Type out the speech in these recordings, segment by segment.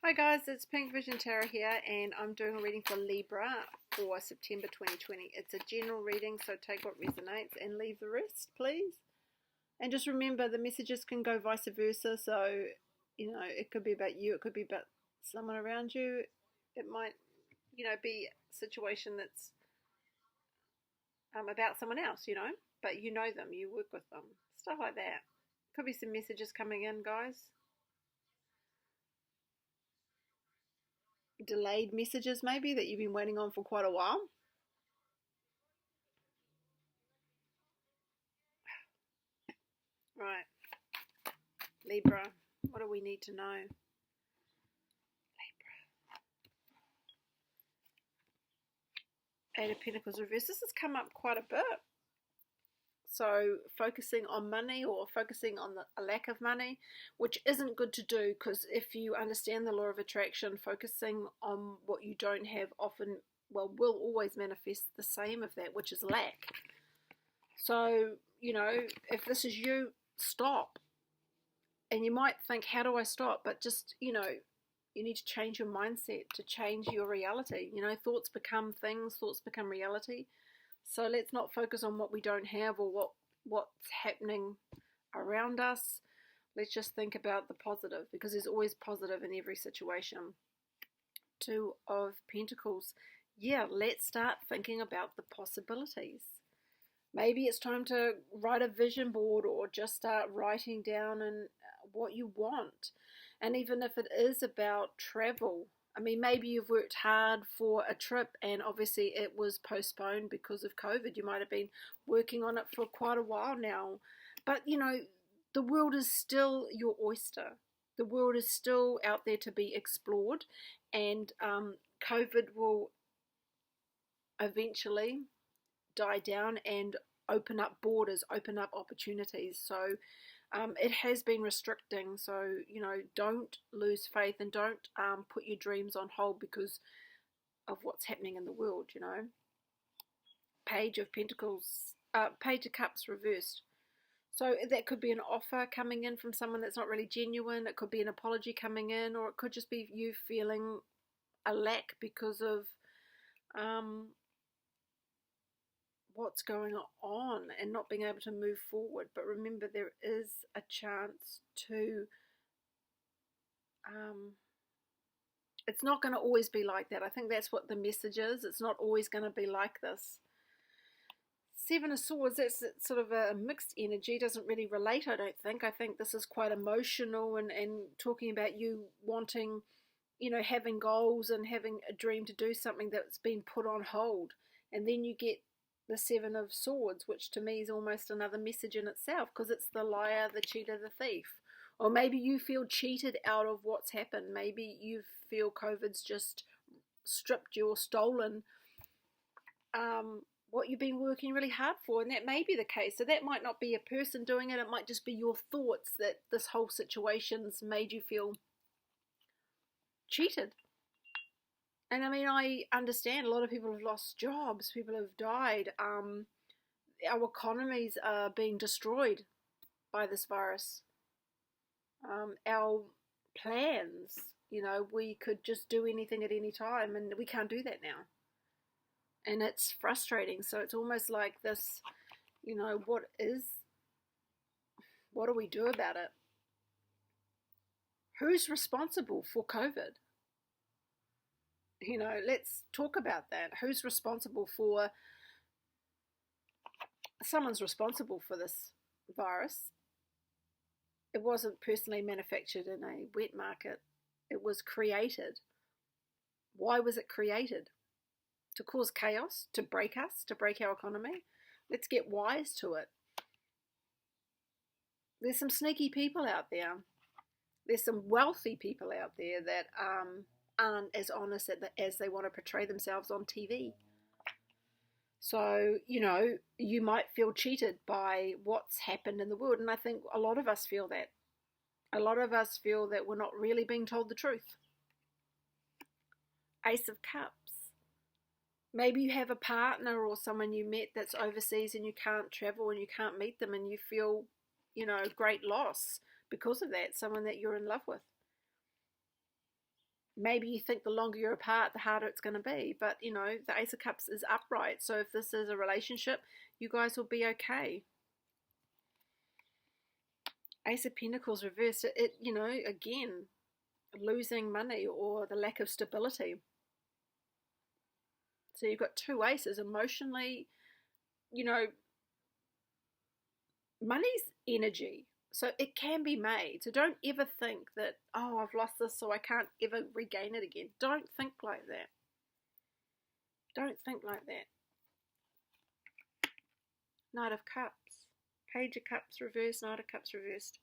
Hi guys, it's Pink Vision Tarot here, and I'm doing a reading for Libra for September 2020. It's a general reading, so take what resonates and leave the rest, please. And just remember, the messages can go vice versa, so, it could be about you, it could be about someone around you. It might, be a situation that's about someone else, but you know them, you work with them, stuff like that. Could be some messages coming in, guys. Delayed messages maybe that you've been waiting on for quite a while. Right, Libra, what do we need to know? Libra. Eight of Pentacles reverse. This has come up quite a bit. So focusing on money or focusing on a lack of money, which isn't good to do, because if you understand the law of attraction, focusing on what you don't have often, will always manifest the same of that, which is lack. So, if this is you, stop. And you might think, how do I stop? But just, you need to change your mindset to change your reality. Thoughts become things, thoughts become reality. So let's not focus on what we don't have or what's happening around us. Let's just think about the positive, because there's always positive in every situation. Two of Pentacles. Yeah, let's start thinking about the possibilities. Maybe it's time to write a vision board or just start writing down what you want. And even if it is about travel, maybe you've worked hard for a trip and obviously it was postponed because of COVID. You might have been working on it for quite a while now. But, the world is still your oyster. The world is still out there to be explored, and COVID will eventually die down and open up borders, open up opportunities. So it has been restricting, so don't lose faith and don't put your dreams on hold because of what's happening in the world. Page of Pentacles, Page of Cups reversed. So that could be an offer coming in from someone that's not really genuine. It could be an apology coming in, or it could just be you feeling a lack because of what's going on and not being able to move forward. But remember, there is a chance to it's not going to always be like that. I think that's what the message is. It's not always going to be like this. Seven of Swords, that's sort of a mixed energy. Doesn't really relate, I don't think. I think this is quite emotional and talking about you wanting, having goals and having a dream to do something that's been put on hold. And then you get the Seven of Swords, which to me is almost another message in itself, because it's the liar, the cheater, the thief. Or maybe you feel cheated out of what's happened. Maybe you feel COVID's just stripped you or stolen what you've been working really hard for, and that may be the case. So that might not be a person doing it. It might just be your thoughts that this whole situation's made you feel cheated. And I understand a lot of people have lost jobs, people have died, our economies are being destroyed by this virus. Our plans, we could just do anything at any time, and we can't do that now. And it's frustrating. So it's almost like this, what do we do about it? Who's responsible for COVID? Let's talk about that. Who's responsible for, someone's responsible for this virus. It wasn't personally manufactured in a wet market. It was created. Why was it created? To cause chaos, to break us, to break our economy. Let's get wise to it. There's some sneaky people out there. There's some wealthy people out there that aren't as honest as they want to portray themselves on TV. So, you might feel cheated by what's happened in the world. And I think a lot of us feel that. A lot of us feel that we're not really being told the truth. Ace of Cups. Maybe you have a partner or someone you met that's overseas and you can't travel and you can't meet them, and you feel, great loss because of that, someone that you're in love with. maybe you think the longer you're apart, the harder it's going to be. But, you know, the Ace of Cups is upright. So if this is a relationship, you guys will be okay. Ace of Pentacles reversed, you know, again, losing money or the lack of stability. So you've got two aces emotionally, you know, money's energy. So it can be made. So don't ever think that, oh, I've lost this so I can't ever regain it again. Don't think like that. Don't think like that. Knight of Cups. Page of Cups reversed, Knight of Cups reversed.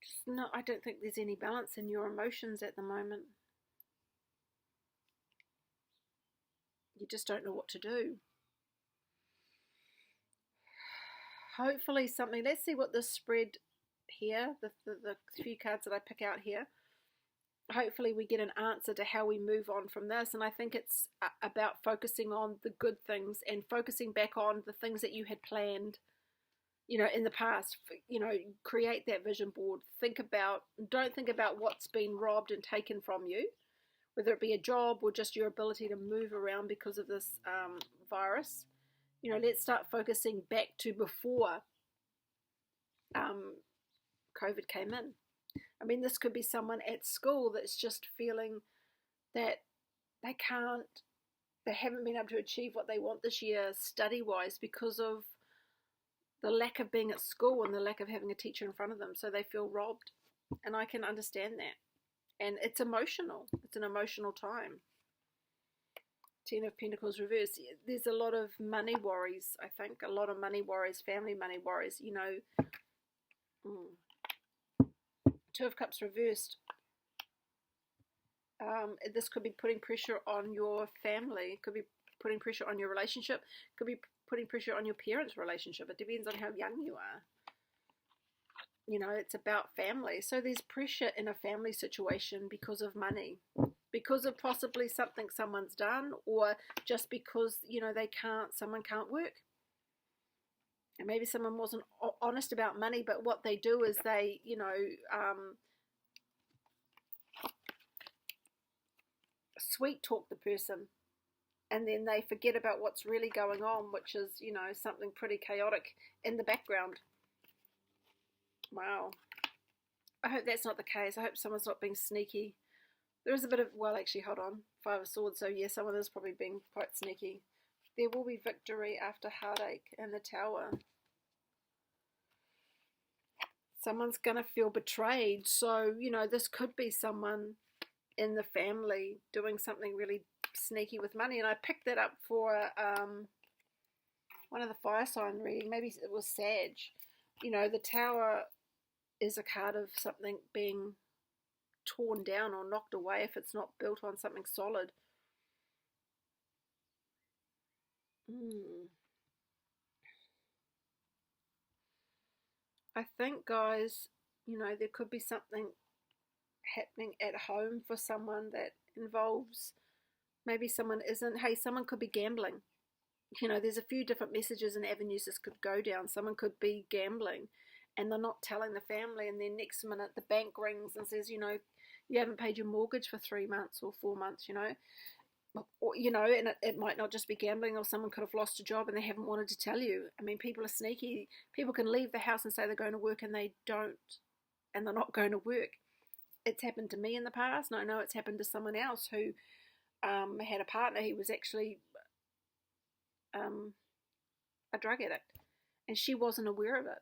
Just no, I don't think there's any balance in your emotions at the moment. You just don't know what to do. Hopefully something, let's see what this spread here, the few cards that I pick out here. Hopefully we get an answer to how we move on from this. And I think it's about focusing on the good things and focusing back on the things that you had planned, you know, in the past. You know, create that vision board. Don't think about what's been robbed and taken from you, whether it be a job or just your ability to move around because of this virus. You know, let's start focusing back to before COVID came in. I mean, this could be someone at school that's just feeling that they haven't been able to achieve what they want this year study-wise because of the lack of being at school and the lack of having a teacher in front of them. So they feel robbed. And I can understand that. And it's emotional. It's an emotional time. Ten of Pentacles reversed. There's a lot of money worries, I think. A lot of money worries, family money worries, you know. Two of Cups reversed. This could be putting pressure on your family. Could be putting pressure on your relationship. Could be putting pressure on your parents' relationship. It depends on how young you are. You know, it's about family. So there's pressure in a family situation because of money. Because of possibly something someone's done, or just because, you know, someone can't work. And maybe someone wasn't honest about money, but what they do is they, you know, sweet talk the person, and then they forget about what's really going on, which is, you know, something pretty chaotic in the background. Wow. I hope that's not the case. I hope someone's not being sneaky. There is a bit of, well, actually, hold on. Five of Swords, so yeah, someone is probably being quite sneaky. There will be victory after heartache in the Tower. Someone's going to feel betrayed. So, you know, this could be someone in the family doing something really sneaky with money. And I picked that up for one of the fire sign reading. Maybe it was Sag. You know, the Tower is a card of something being torn down or knocked away if it's not built on something solid. I think, guys, you know, there could be something happening at home for someone that involves maybe someone could be gambling. You know, there's a few different messages and avenues this could go down. Someone could be gambling and they're not telling the family, and then next minute the bank rings and says, you know, you haven't paid your mortgage for 3 months or 4 months, you know. Or, you know, and it might not just be gambling, or someone could have lost a job and they haven't wanted to tell you. I mean, people are sneaky. People can leave the house and say they're going to work and they don't, and they're not going to work. It's happened to me in the past, and I know it's happened to someone else who had a partner. He was actually a drug addict, and she wasn't aware of it.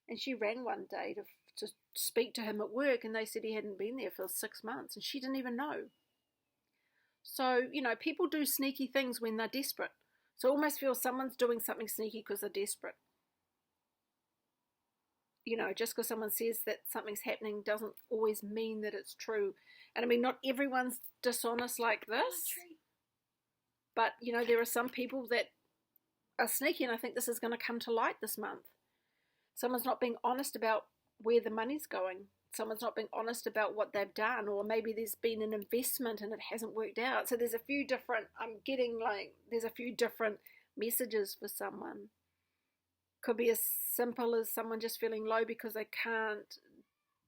And she rang one day to speak to him at work, and they said he hadn't been there for 6 months, and she didn't even know. So, you know, people do sneaky things when they're desperate. So it almost feels someone's doing something sneaky because they're desperate. You know, just because someone says that something's happening doesn't always mean that it's true. And I mean, not everyone's dishonest like this. But, you know, there are some people that are sneaky, and I think this is going to come to light this month. Someone's not being honest about where the money's going. Someone's not being honest about what they've done, or maybe there's been an investment and it hasn't worked out. So there's a few different, there's a few different messages for someone. Could be as simple as someone just feeling low because they can't,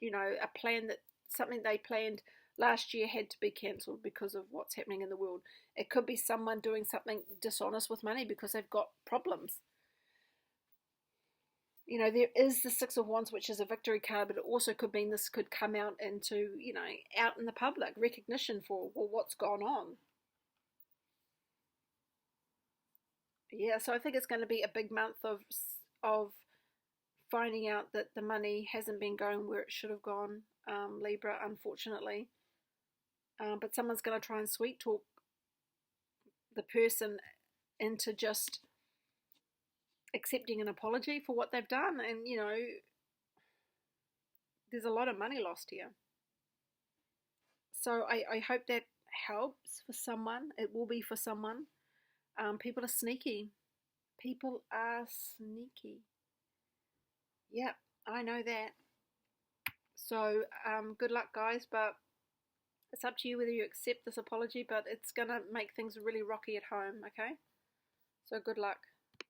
you know, something they planned last year had to be cancelled because of what's happening in the world. It could be someone doing something dishonest with money because they've got problems. You know, there is the Six of Wands, which is a victory card, but it also could mean this could come out into, you know, out in the public, recognition for, well, what's gone on. Yeah, so I think it's going to be a big month of finding out that the money hasn't been going where it should have gone, Libra, unfortunately. But someone's going to try and sweet talk the person into just accepting an apology for what they've done. And, you know, there's a lot of money lost here. So I hope that helps for someone. It will be for someone. People are sneaky. People are sneaky. Yep, I know that. So good luck, guys. But it's up to you whether you accept this apology. But it's going to make things really rocky at home, okay? So good luck.